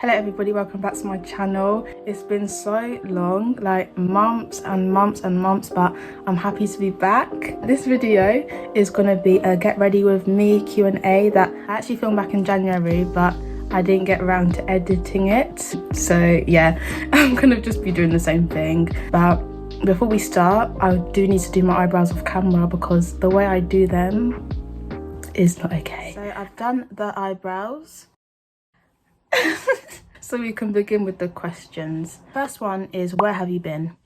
Hello everybody, welcome back to my channel. It's been so long, like months and months and months, but I'm happy to be back. This video is gonna be a get ready with me Q&A that I actually filmed back in January, but I didn't get around to editing it. So yeah, I'm gonna just be doing the same thing. But before we start, I do need to do my eyebrows off camera because the way I do them is not okay. So I've done the eyebrows. So we can begin with the questions. First one is, where have you been?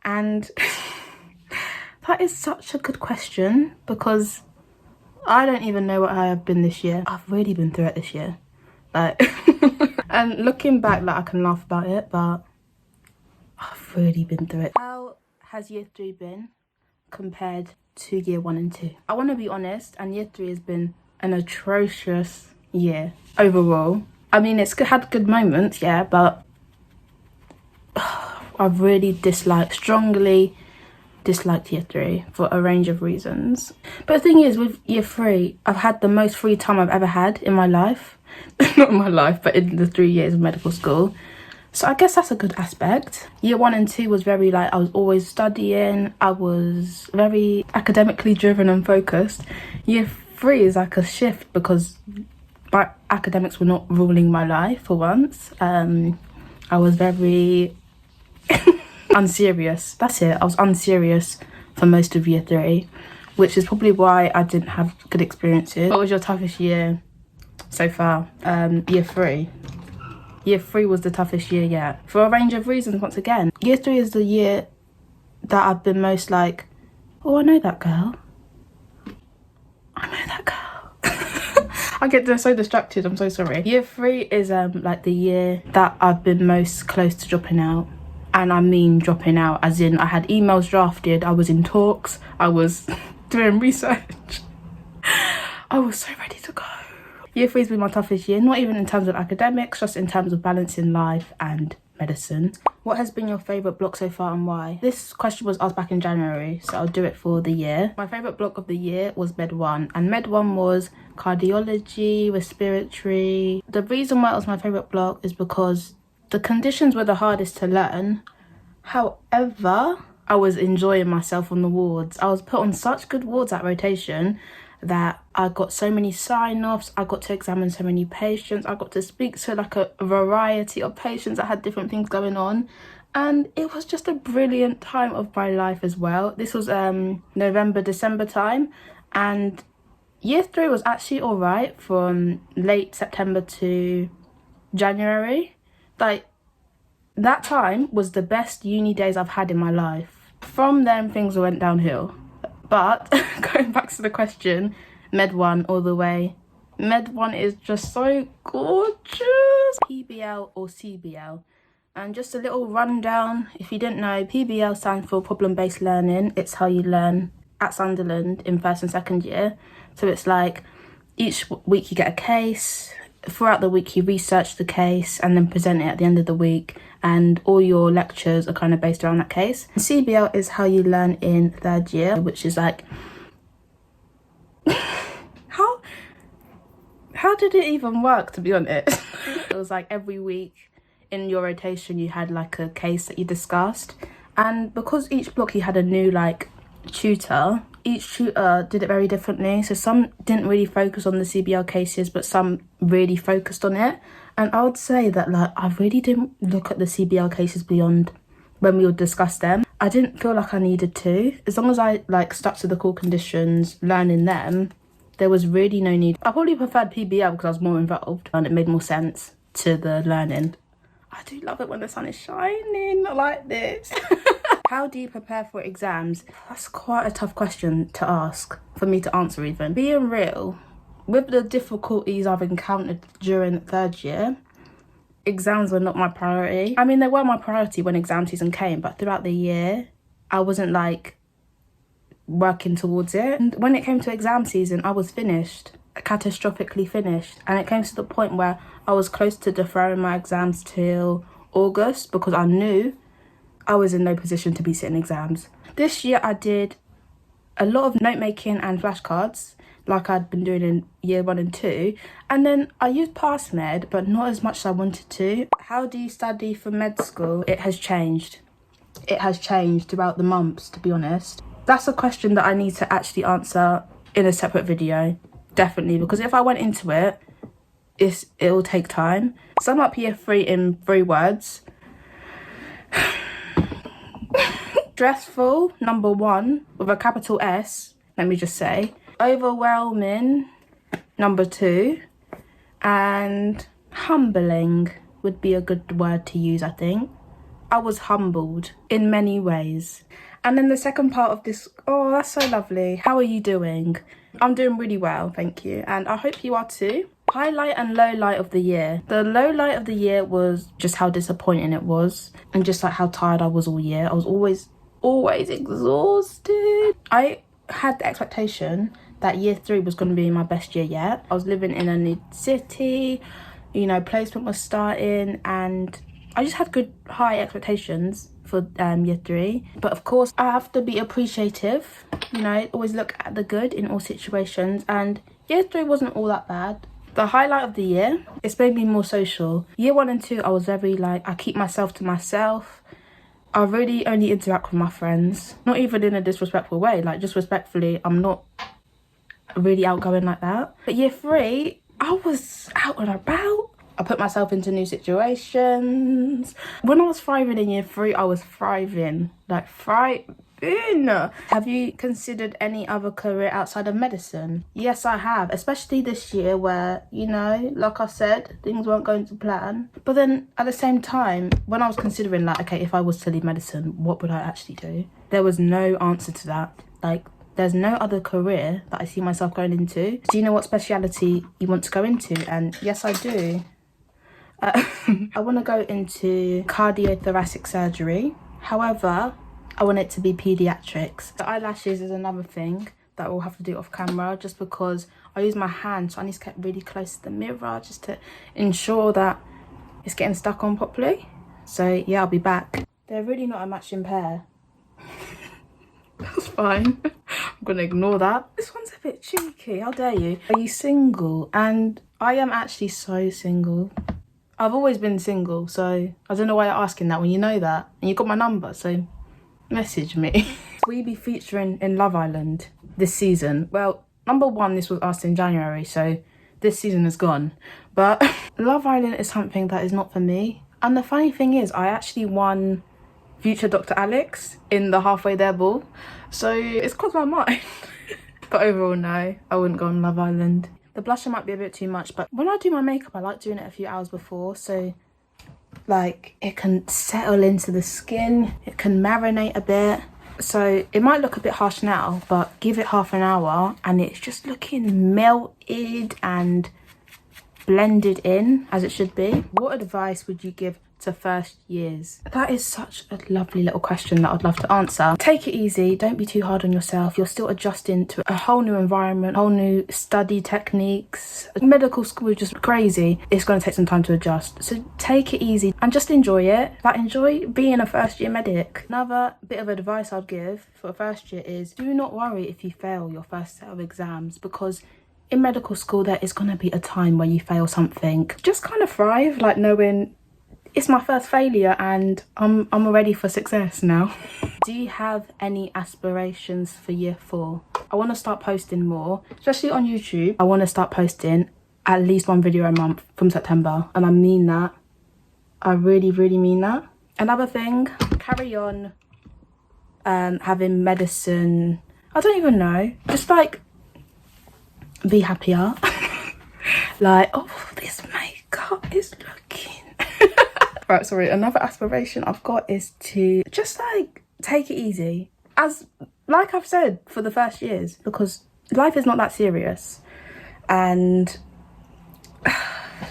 And that is such a good question because I don't even know what I have been this year. I've really been through it this year. Like, and looking back, like I can laugh about it, but I've really been through it. How has year 3 been compared to year 1 and 2? I want to be honest, and year 3 has been an atrocious year overall. I mean, it's had good moments, yeah, but I've really strongly disliked year 3 for a range of reasons. But the thing is, with year 3, I've had the most free time I've ever had in my life. Not in my life, but in the 3 years of medical school. So I guess that's a good aspect. Year 1 and 2 was very I was always studying. I was very academically driven and focused. Year 3 is like a shift because my academics were not ruling my life for once. I was very unserious. That's it. I was unserious for most of year 3, which is probably why I didn't have good experiences. What was your toughest year so far? Year 3. Year 3 was the toughest year yet, for a range of reasons. Once again, year 3 is the year that I've been most like, oh, I know that girl. I know that girl. I get so distracted, I'm so sorry. Year 3 is like the year that I've been most close to dropping out. And I mean dropping out as in I had emails drafted, I was in talks, I was doing research. I was so ready to go. Year 3 has been my toughest year, not even in terms of academics, just in terms of balancing life and medicine. What has been your favourite block so far and why? This question was asked back in January, so I'll do it for the year. My favourite block of the year was Med 1, and Med 1 was cardiology, respiratory. The reason why it was my favourite block is because the conditions were the hardest to learn. However, I was enjoying myself on the wards. I was put on such good wards at rotation that I got so many sign-offs, I got to examine so many patients, I got to speak to like a variety of patients that had different things going on, and it was just a brilliant time of my life as well. This was November, December time, and year 3 was actually all right from late September to January. Like, that time was the best uni days I've had in my life. From then, things went downhill. But going back to the question, Med 1 all the way. Med 1 is just so gorgeous. PBL or CBL. And just a little rundown, if you didn't know, PBL stands for problem-based learning. It's how you learn at Sunderland in 1st and 2nd year. So it's like each week you get a case. Throughout the week you research the case and then present it at the end of the week, and all your lectures are kind of based around that case. CBL is how you learn in 3rd year, which is like how did it even work, to be honest? It was like every week in your rotation you had like a case that you discussed, and because each block you had a new like tutor, each tutor did it very differently. So some didn't really focus on the CBL cases, but some really focused on it. And I would say that like I really didn't look at the CBL cases beyond when we would discuss them. I didn't feel like I needed to. As long as I like stuck to the core conditions, learning them, there was really no need. I probably preferred PBL because I was more involved and it made more sense to the learning. I do love it when the sun is shining like this. How do you prepare for exams? That's quite a tough question to ask, for me to answer even. Being real, with the difficulties I've encountered during 3rd year, exams were not my priority. I mean, they were my priority when exam season came, but throughout the year, I wasn't like working towards it. And when it came to exam season, I was finished, catastrophically finished. And it came to the point where I was close to deferring my exams till August because I knew I was in no position to be sitting exams. This year I did a lot of note making and flashcards. like I'd been doing in year 1 and 2. And then I used past med, but not as much as I wanted to. How do you study for med school? It has changed. It has changed throughout the months, to be honest. That's a question that I need to actually answer in a separate video, definitely, because if I went into it, it'll take time. Sum up year 3 in 3 words. Stressful, number 1, with a capital S, let me just say. Overwhelming, number 2. And humbling would be a good word to use, I think. I was humbled in many ways. And then the second part of this, oh, that's so lovely. How are you doing? I'm doing really well, thank you. And I hope you are too. Highlight and low light of the year. The low light of the year was just how disappointing it was. And just like how tired I was all year. I was always exhausted. I had the expectation that year 3 was going to be my best year yet. I was living in a new city, you know, placement was starting, and I just had good high expectations for year 3. But of course I have to be appreciative, you know, always look at the good in all situations, and year 3 wasn't all that bad. The highlight of the year, it's made me more social. Year 1 and 2 I was very like, I keep myself to myself. I really only interact with my friends, not even in a disrespectful way, like just respectfully. I'm not really outgoing like that. But year 3 I was out and about. I put myself into new situations. When I was thriving in year 3, I was thriving. Like thriving. Have you considered any other career outside of medicine? Yes, I have. Especially this year where, you know, like I said, things weren't going to plan. But then at the same time, when I was considering like, okay, if I was to leave medicine, what would I actually do? There was no answer to that. Like, there's no other career that I see myself going into. Do you know what speciality you want to go into? And yes, I do. I want to go into cardiothoracic surgery. However, I want it to be pediatrics. The eyelashes is another thing that we'll have to do off camera, just because I use my hand, so I need to get really close to the mirror just to ensure that it's getting stuck on properly. So yeah, I'll be back. They're really not a matching pair. That's fine. I'm gonna ignore that. This one's a bit cheeky, how dare you? Are you single? And I am actually so single. I've always been single, so I don't know why you're asking that when you know that. And you got my number, so message me. Will you be featuring in Love Island this season? Well, number 1, this was asked in January, so this season is gone. But Love Island is something that is not for me. And the funny thing is, I actually won future Dr. Alex in the Halfway There ball. So it's crossed my mind. But overall, no, I wouldn't go on Love Island. The blusher might be a bit too much, but when I do my makeup, I like doing it a few hours before, so like it can settle into the skin, it can marinate a bit. So it might look a bit harsh now, but give it half an hour and it's just looking melted and blended in as it should be. What advice would you give to first years? That is such a lovely little question that I'd love to answer. Take it easy, don't be too hard on yourself. You're still adjusting to a whole new environment, whole new study techniques. Medical school is just crazy. It's going to take some time to adjust, so take it easy and just enjoy it. Like, enjoy being a first year medic. Another bit of advice I'd give for a first year is do not worry if you fail your first set of exams, because in medical school there is going to be a time where you fail something. Just kind of thrive, like knowing it's my first failure and I'm ready for success now. Do you have any aspirations for year 4? I want to start posting more, especially on YouTube. I want to start posting at least 1 video a month from September, and I mean that. I really, really mean that. Another thing, carry on having medicine. I don't even know, just like be happier. Like, oh, this makeup is looking right, sorry, another aspiration I've got is to just like take it easy, as like I've said for the first years, because life is not that serious, and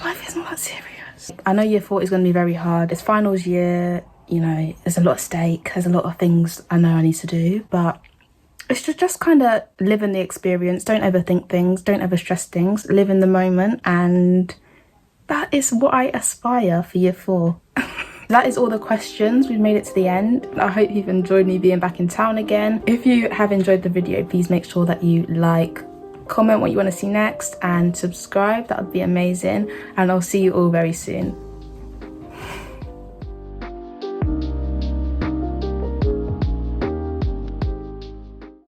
life is not that serious. I know year 4 is going to be very hard. It's finals year, you know, there's a lot at stake, there's a lot of things I know I need to do, but it's just kind of live in the experience. Don't overthink things, don't overstress things, live in the moment, and that is what I aspire for year 4. That is all the questions. We've made it to the end. I hope you've enjoyed me being back in town again. If you have enjoyed the video, please make sure that you like, comment what you want to see next and subscribe. That would be amazing, and I'll see you all very soon.